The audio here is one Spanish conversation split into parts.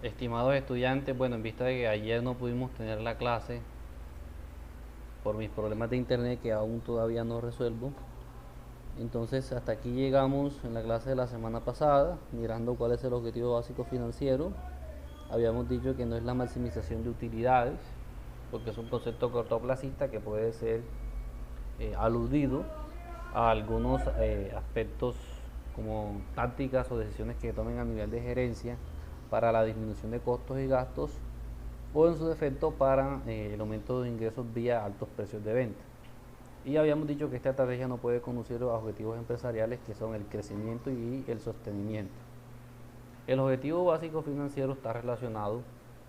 Estimados estudiantes, bueno, en vista de que ayer no pudimos tener la clase por mis problemas de internet que aún todavía no resuelvo, entonces hasta aquí llegamos en la clase de la semana pasada, mirando cuál es el objetivo básico financiero. Habíamos dicho que no es la maximización de utilidades, porque es un concepto cortoplacista que puede ser aludido a algunos aspectos como tácticas o decisiones que tomen a nivel de gerencia para la disminución de costos y gastos o en su defecto para el aumento de ingresos vía altos precios de venta. Y habíamos dicho que esta estrategia no puede conducir a objetivos empresariales que son el crecimiento y el sostenimiento. El objetivo básico financiero está relacionado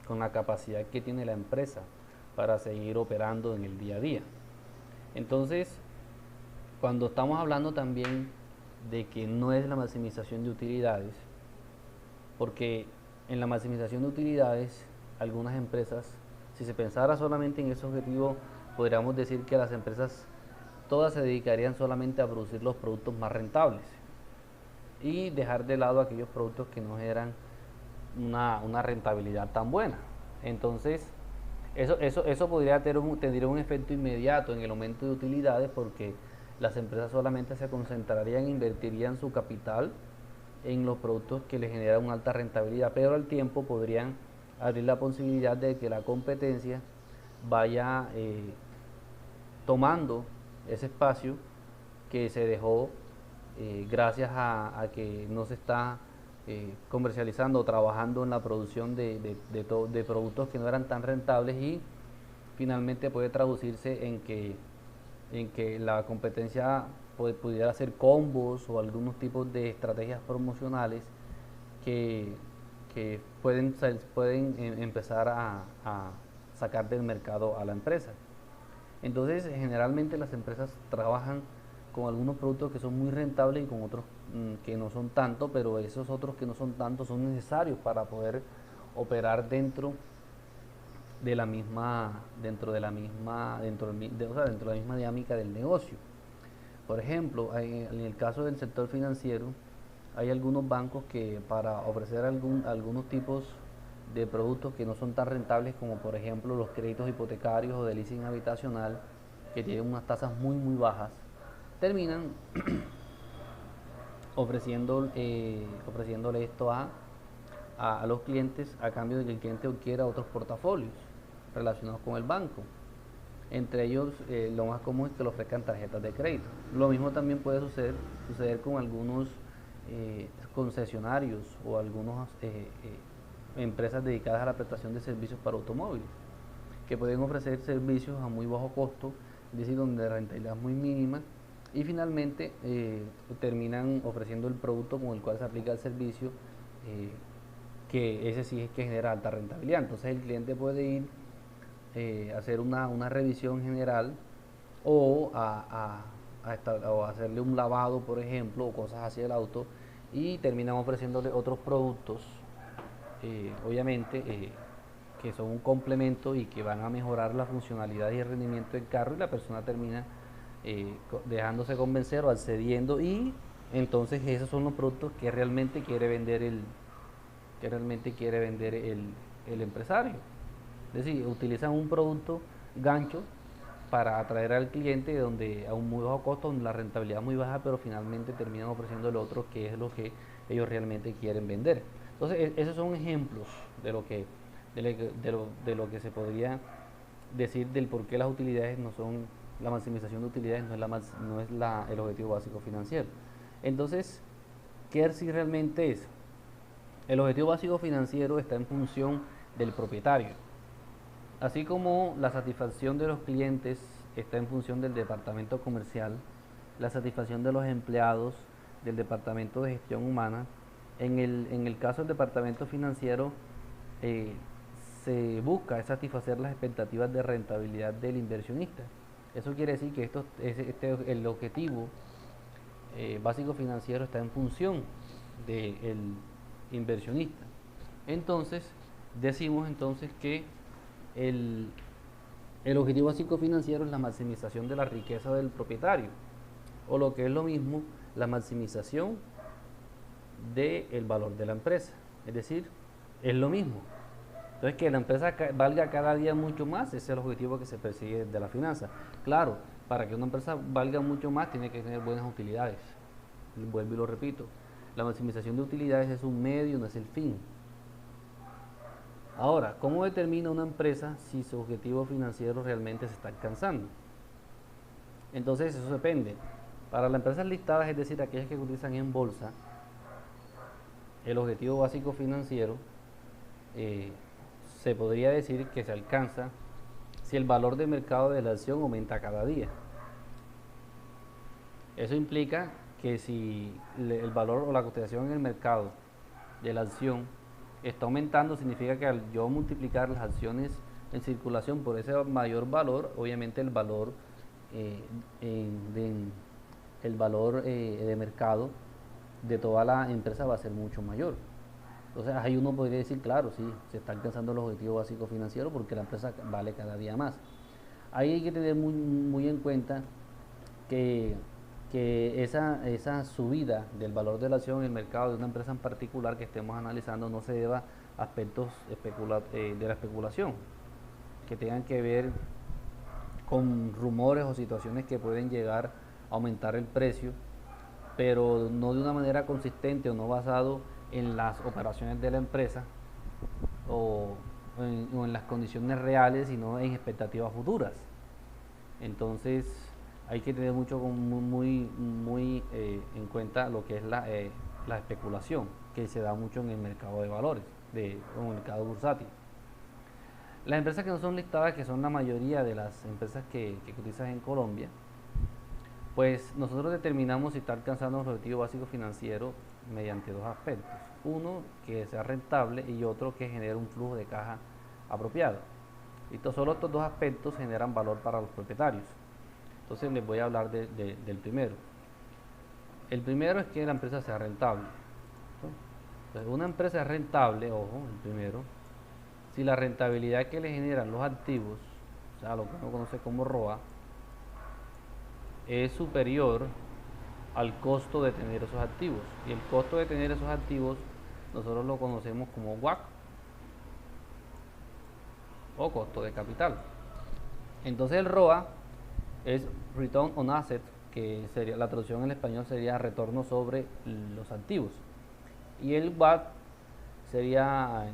con la capacidad que tiene la empresa para seguir operando en el día a día. Entonces, cuando estamos hablando también de que no es la maximización de utilidades, porque en la maximización de utilidades, algunas empresas, si se pensara solamente en ese objetivo, podríamos decir que las empresas todas se dedicarían solamente a producir los productos más rentables y dejar de lado aquellos productos que no generan una rentabilidad tan buena. Entonces, eso podría tendría un efecto inmediato en el aumento de utilidades porque las empresas solamente se concentrarían, invertirían su capital en los productos que les generan una alta rentabilidad, pero al tiempo podrían abrir la posibilidad de que la competencia vaya tomando ese espacio que se dejó gracias a que no se está comercializando o trabajando en la producción de productos que no eran tan rentables y finalmente puede traducirse en que la competencia pudiera hacer combos o algunos tipos de estrategias promocionales que, que pueden empezar a sacar del mercado a la empresa. Entonces, generalmente las empresas trabajan con algunos productos que son muy rentables y con otros que no son tanto, pero esos otros que no son tanto son necesarios para poder operar dentro de la misma dinámica del negocio. Por ejemplo, en el caso del sector financiero, hay algunos bancos que para ofrecer algunos tipos de productos que no son tan rentables como por ejemplo los créditos hipotecarios o de leasing habitacional, que tienen unas tasas muy bajas, terminan ofreciéndole esto a los clientes a cambio de que el cliente adquiera otros portafolios relacionados con el banco. Entre ellos, lo más común es que le ofrezcan tarjetas de crédito. Lo mismo también puede suceder con algunos concesionarios o algunas empresas dedicadas a la prestación de servicios para automóviles, que pueden ofrecer servicios a muy bajo costo, es decir, donde la rentabilidad es muy mínima, y finalmente terminan ofreciendo el producto con el cual se aplica el servicio, que ese sí es que genera alta rentabilidad. Entonces el cliente puede ir hacer una revisión general o o hacerle un lavado, por ejemplo, o cosas así del auto, y terminan ofreciéndole otros productos, obviamente, que son un complemento y que van a mejorar la funcionalidad y el rendimiento del carro, y la persona termina dejándose convencer o accediendo, y entonces esos son los productos que realmente quiere vender el empresario. Es decir, utilizan un producto gancho para atraer al cliente donde a un muy bajo costo, donde la rentabilidad es muy baja, pero finalmente terminan ofreciendo el otro que es lo que ellos realmente quieren vender. Entonces, esos son ejemplos de lo que se podría decir del por qué las utilidades no son, la maximización de utilidades no es el objetivo básico financiero. Entonces, ¿qué si realmente es? El objetivo básico financiero está en función del propietario. Así como la satisfacción de los clientes está en función del departamento comercial, la satisfacción de los empleados del departamento de gestión humana, en el caso del departamento financiero eh, se busca satisfacer las expectativas de rentabilidad del inversionista. Eso quiere decir que el objetivo básico financiero está en función del inversionista. Entonces, decimos entonces que el, el objetivo básico financiero es la maximización de la riqueza del propietario, o lo que es lo mismo, la maximización del valor de la empresa. Es decir, es lo mismo. Entonces, que la empresa valga cada día mucho más, ese es el objetivo que se persigue de la finanza. Claro, para que una empresa valga mucho más, tiene que tener buenas utilidades. Vuelvo y lo repito, la maximización de utilidades es un medio, no es el fin. Ahora, ¿cómo determina una empresa si su objetivo financiero realmente se está alcanzando? Entonces, eso depende. Para las empresas listadas, es decir, aquellas que cotizan en bolsa, el objetivo básico financiero se podría decir que se alcanza si el valor de mercado de la acción aumenta cada día. Eso implica que si el valor o la cotización en el mercado de la acción está aumentando, significa que al yo multiplicar las acciones en circulación por ese mayor valor, obviamente el valor de mercado de toda la empresa va a ser mucho mayor. Entonces ahí uno podría decir, claro, sí, se está alcanzando el objetivo básico financiero porque la empresa vale cada día más. Ahí hay que tener muy en cuenta que, esa subida del valor de la acción en el mercado de una empresa en particular que estemos analizando no se deba a aspectos de la especulación, que tengan que ver con rumores o situaciones que pueden llegar a aumentar el precio, pero no de una manera consistente o no basado en las operaciones de la empresa o en las condiciones reales, sino en expectativas futuras. Entonces hay que tener muy en cuenta lo que es la especulación, que se da mucho en el mercado de valores, en el mercado bursátil. Las empresas que no son listadas, que son la mayoría de las empresas que cotizan en Colombia, pues nosotros determinamos si está alcanzando un objetivo básico financiero mediante dos aspectos. Uno, que sea rentable, y otro, que genere un flujo de caja apropiado. Y solo estos dos aspectos generan valor para los propietarios. Entonces les voy a hablar del primero. El primero es que la empresa sea rentable. Entonces, una empresa es rentable, ojo, el primero, si la rentabilidad que le generan los activos, o sea, lo que uno conoce como ROA, es superior al costo de tener esos activos. Y el costo de tener esos activos nosotros lo conocemos como WACC o costo de capital. Entonces el ROA es Return on Asset, que sería la traducción en español sería retorno sobre los activos. Y el WACC sería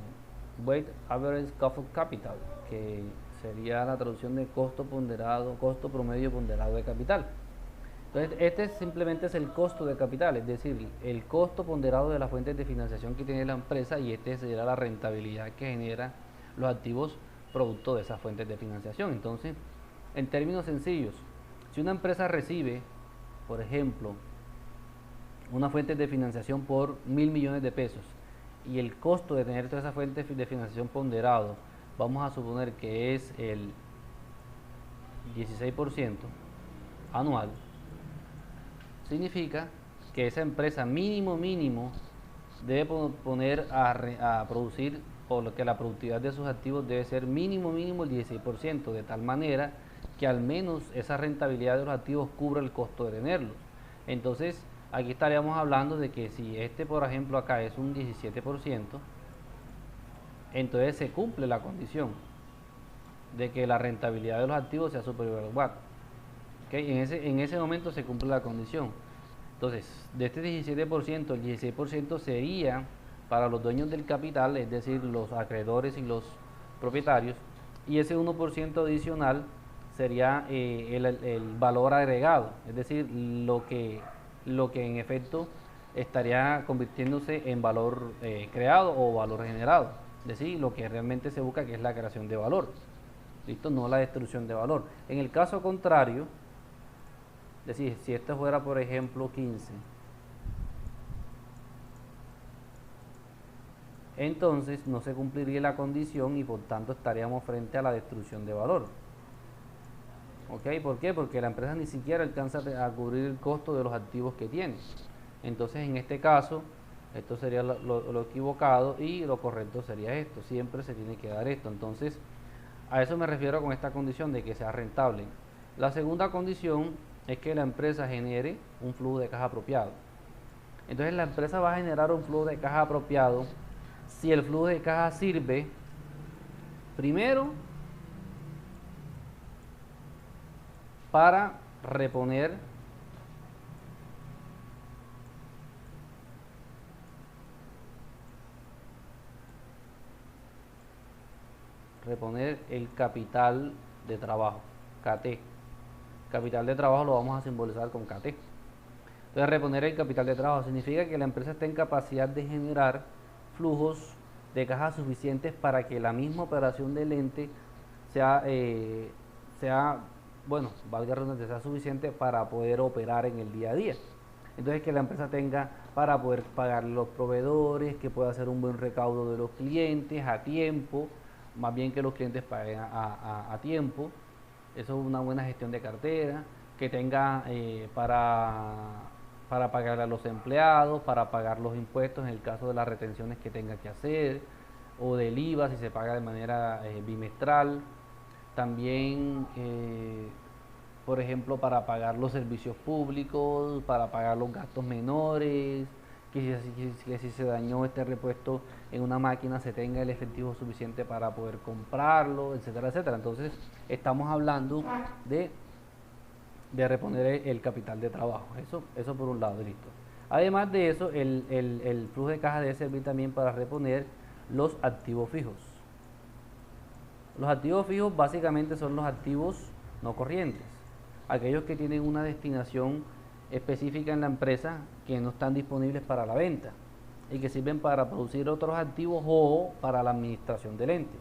Weighted Average Cost of Capital, que sería la traducción de costo promedio ponderado de capital. Entonces, este simplemente es el costo de capital, es decir, el costo ponderado de las fuentes de financiación que tiene la empresa, y este sería la rentabilidad que genera los activos producto de esas fuentes de financiación. Entonces, en términos sencillos, si una empresa recibe, por ejemplo, una fuente de financiación por 1.000 millones de pesos, y el costo de tener todas esas fuentes de financiación ponderado, vamos a suponer que es el 16% anual, significa que esa empresa mínimo debe poner a producir, o lo que la productividad de sus activos debe ser mínimo el 16%, de tal manera que al menos esa rentabilidad de los activos cubra el costo de tenerlos. Entonces aquí estaríamos hablando de que si por ejemplo acá es un 17%, entonces se cumple la condición de que la rentabilidad de los activos sea superior al WACC. En ese momento se cumple la condición. Entonces, de este 17%, el 16% sería para los dueños del capital, es decir, los acreedores y los propietarios, y ese 1% adicional sería el valor agregado, es decir, lo que en efecto estaría convirtiéndose en valor creado o valor generado, es decir, lo que realmente se busca, que es la creación de valor, ¿listo? No la destrucción de valor. En el caso contrario, es decir, si esto fuera por ejemplo 15, entonces no se cumpliría la condición y por tanto estaríamos frente a la destrucción de valor. ¿Ok? ¿Por qué? Porque la empresa ni siquiera alcanza a cubrir el costo de los activos que tiene. Entonces en este caso, esto sería lo equivocado, y lo correcto sería esto. Siempre se tiene que dar esto. Entonces a eso me refiero con esta condición de que sea rentable. La segunda condición es que la empresa genere un flujo de caja apropiado. Entonces la empresa va a generar un flujo de caja apropiado si el flujo de caja sirve primero para reponer el capital de trabajo, KT. Capital de trabajo lo vamos a simbolizar con KT. Entonces, reponer el capital de trabajo significa que la empresa está en capacidad de generar flujos de caja suficientes para que la misma operación del ente sea, bueno, valga la redundancia, sea suficiente para poder operar en el día a día. Entonces, que la empresa tenga para poder pagar a los proveedores, que pueda hacer un buen recaudo de los clientes a tiempo, más bien que los clientes paguen a tiempo. Eso es una buena gestión de cartera, que tenga para pagar a los empleados, para pagar los impuestos en el caso de las retenciones que tenga que hacer, o del IVA si se paga de manera bimestral. También, por ejemplo, para pagar los servicios públicos, para pagar los gastos menores, que si se dañó este repuesto en una máquina se tenga el efectivo suficiente para poder comprarlo, etcétera, etcétera. Entonces, estamos hablando de reponer el capital de trabajo. Eso por un lado, listo. Además de eso, el flujo de caja debe servir también para reponer los activos fijos. Los activos fijos básicamente son los activos no corrientes, aquellos que tienen una destinación específica en la empresa que no están disponibles para la venta y que sirven para producir otros activos o para la administración del ente.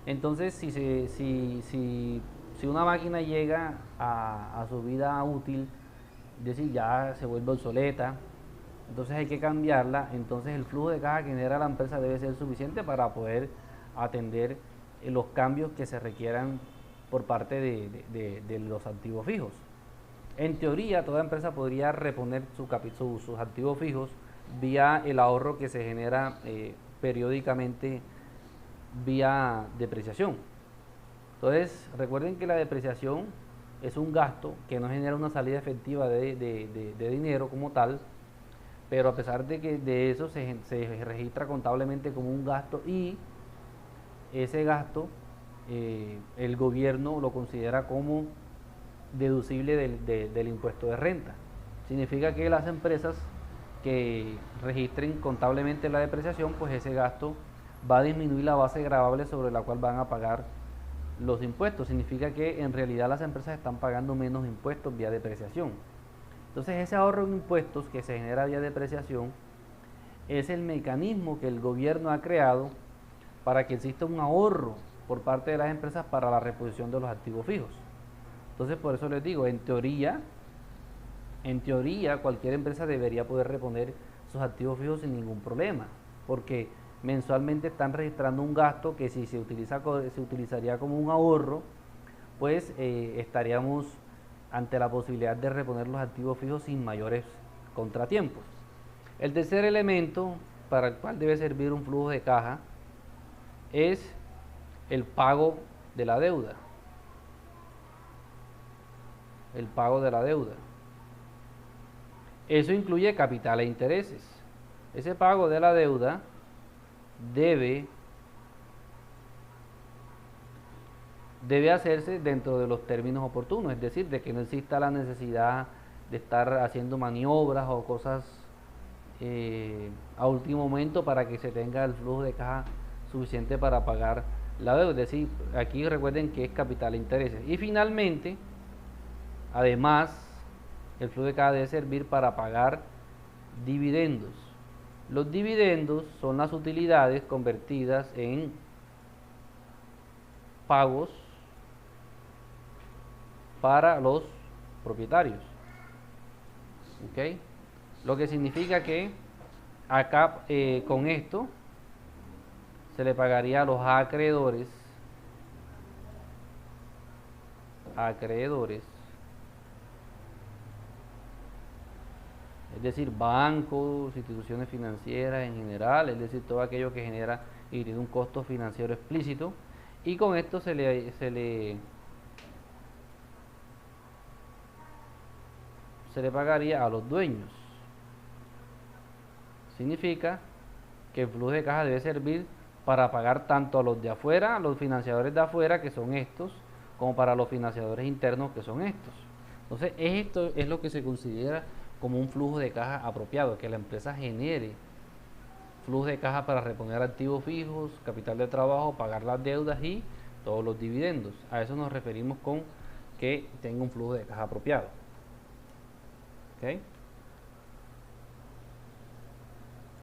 Entonces, si una máquina llega a su vida útil, es decir, ya se vuelve obsoleta, entonces hay que cambiarla, entonces el flujo de caja que genera la empresa debe ser suficiente para poder atender los cambios que se requieran por parte de los activos fijos. En teoría, toda empresa podría reponer sus activos fijos vía el ahorro que se genera periódicamente vía depreciación. Entonces, recuerden que la depreciación es un gasto que no genera una salida efectiva de dinero como tal, pero a pesar de que de eso se registra contablemente como un gasto, y ese gasto el gobierno lo considera como deducible del impuesto de renta. Significa que las empresas que registren contablemente la depreciación, pues ese gasto va a disminuir la base gravable sobre la cual van a pagar los impuestos. Significa que en realidad las empresas están pagando menos impuestos vía depreciación. Entonces, ese ahorro en impuestos que se genera vía depreciación es el mecanismo que el gobierno ha creado para que exista un ahorro por parte de las empresas para la reposición de los activos fijos. Entonces, por eso les digo, en teoría, cualquier empresa debería poder reponer sus activos fijos sin ningún problema, porque mensualmente están registrando un gasto que si se utilizaría como un ahorro, pues estaríamos ante la posibilidad de reponer los activos fijos sin mayores contratiempos. El tercer elemento para el cual debe servir un flujo de caja es el pago de la deuda. El pago de la deuda. Eso incluye capital e intereses. Ese pago de la deuda debe hacerse dentro de los términos oportunos, es decir, de que no exista la necesidad de estar haciendo maniobras o cosas a último momento para que se tenga el flujo de caja suficiente para pagar la deuda. Es decir, aquí recuerden que es capital e intereses. Y finalmente, además, el flujo de caja debe servir para pagar dividendos. Los dividendos son las utilidades convertidas en pagos para los propietarios. ¿Ok? Lo que significa que acá con esto se le pagaría a los acreedores, es decir, bancos, instituciones financieras en general, es decir, todo aquello que genera y tiene un costo financiero explícito, y con esto se le pagaría a los dueños. Significa que el flujo de caja debe servir para pagar tanto a los de afuera, a los financiadores de afuera, que son estos, como para los financiadores internos, que son estos. Entonces, esto es lo que se considera como un flujo de caja apropiado, que la empresa genere flujo de caja para reponer activos fijos, capital de trabajo, pagar las deudas y todos los dividendos. A eso nos referimos con que tenga un flujo de caja apropiado. ¿Ok?